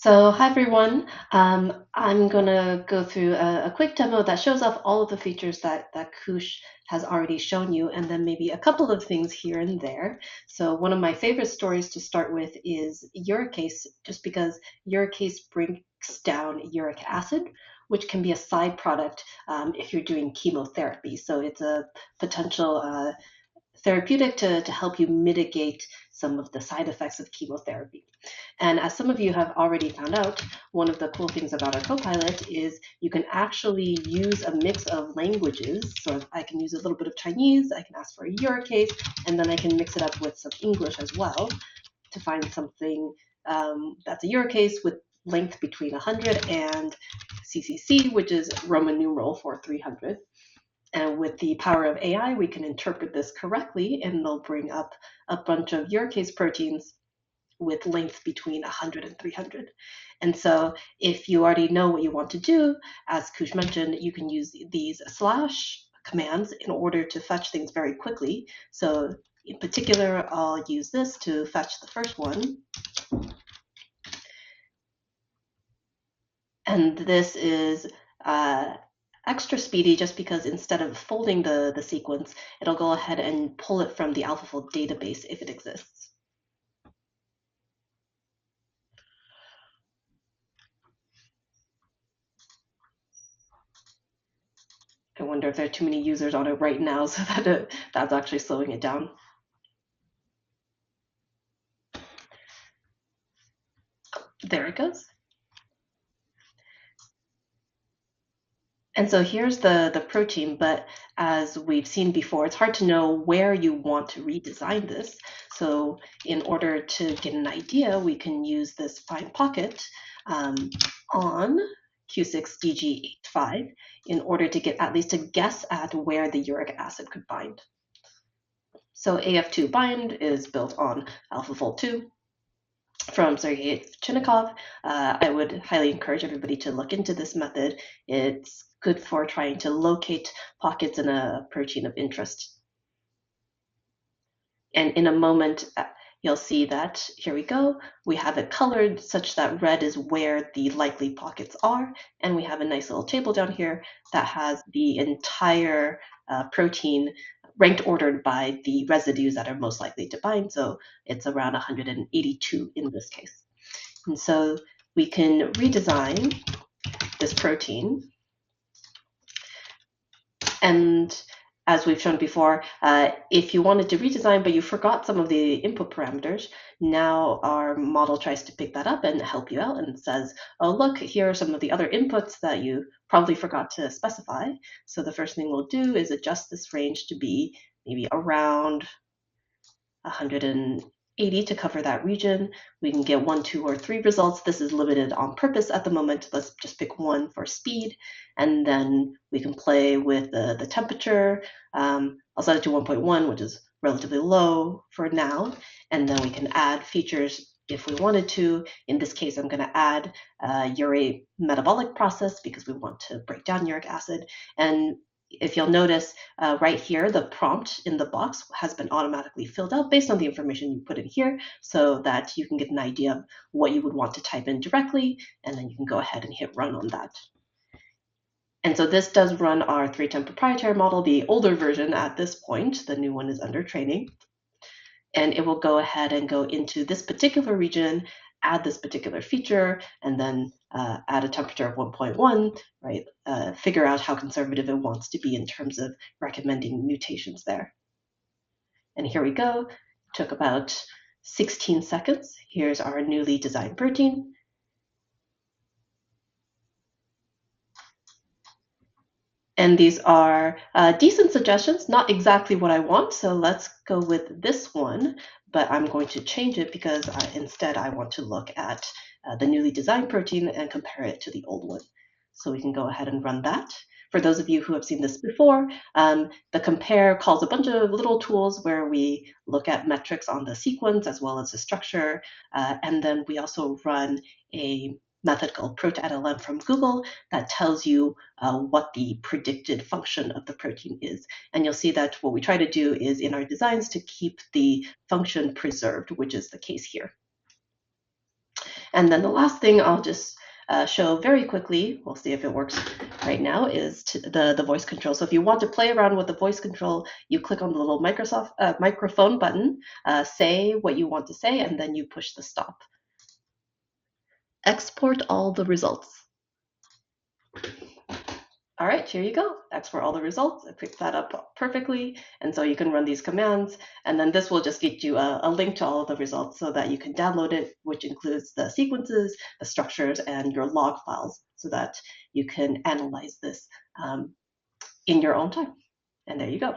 So, hi everyone. I'm gonna go through a quick demo that shows off all of the features that Kush has already shown you, and then maybe a couple of things here and there. So, one of my favorite stories to start with is uricase, just because uricase breaks down uric acid, which can be a side product if you're doing chemotherapy. So, it's a potential therapeutic to help you mitigate some of the side effects of chemotherapy. And as some of you have already found out, one of the cool things about our copilot is you can actually use a mix of languages. So I can use a little bit of Chinese, I can ask for a uricase, and then I can mix it up with some English as well to find something that's a uricase with length between 100 and CCC, which is Roman numeral for 300. And with the power of AI, we can interpret this correctly, and they'll bring up a bunch of uricase proteins with length between 100 and 300. And so if you already know what you want to do, as Kush mentioned, you can use these slash commands in order to fetch things very quickly. So in particular, I'll use this to fetch the first one. And this is extra speedy just because instead of folding the sequence, it'll go ahead and pull it from the AlphaFold database if it exists. I wonder if there are too many users on it right now, so that's actually slowing it down. There it goes. And so here's the protein, but as we've seen before, it's hard to know where you want to redesign this. So in order to get an idea, we can use this find pocket on Q6DG85 in order to get at least a guess at where the uric acid could bind. So AF2 bind is built on AlphaFold 2 from Sergei Chinnikov. I would highly encourage everybody to look into this method. It's good for trying to locate pockets in a protein of interest. And in a moment, you'll see that, here we go, we have it colored such that red is where the likely pockets are. And we have a nice little table down here that has the entire protein ranked ordered by the residues that are most likely to bind. So it's around 182 in this case. And so we can redesign this protein. And as we've shown before, if you wanted to redesign but you forgot some of the input parameters, now our model tries to pick that up and help you out and says, oh, look, here are some of the other inputs that you probably forgot to specify. So the first thing we'll do is adjust this range to be maybe around 180 to cover that region. We can get 1, 2, or 3 results. This is limited on purpose at the moment. Let's just pick one for speed, and then we can play with the temperature. I'll set it to 1.1, which is relatively low for now, and then we can add features if we wanted to. In this case, I'm going to add urate metabolic process because we want to break down uric acid. And if you'll notice right here, the prompt in the box has been automatically filled out based on the information you put in here so that you can get an idea of what you would want to type in directly, and then you can go ahead and hit run on that. And so this does run our 310 proprietary model, the older version at this point. The new one is under training. And it will go ahead and go into this particular region, add this particular feature, and then add a temperature of 1.1, right? Figure out how conservative it wants to be in terms of recommending mutations there. And here we go. Took about 16 seconds. Here's our newly designed protein. And these are decent suggestions, not exactly what I want. So let's go with this one, but I'm going to change it because instead I want to look at the newly designed protein and compare it to the old one. So we can go ahead and run that. For those of you who have seen this before, the compare calls a bunch of little tools where we look at metrics on the sequence as well as the structure. And then we also run a method called prot_lm from Google that tells you what the predicted function of the protein is. And you'll see that what we try to do is in our designs to keep the function preserved, which is the case here. And then the last thing I'll just show very quickly, we'll see if it works right now, is the voice control. So if you want to play around with the voice control, you click on the little microphone button, say what you want to say, and then you push the stop. Export all the results. All right, here you go. Export all the results. I picked that up perfectly. And so you can run these commands. And then this will just get you a link to all of the results so that you can download it, which includes the sequences, the structures, and your log files so that you can analyze this in your own time. And there you go.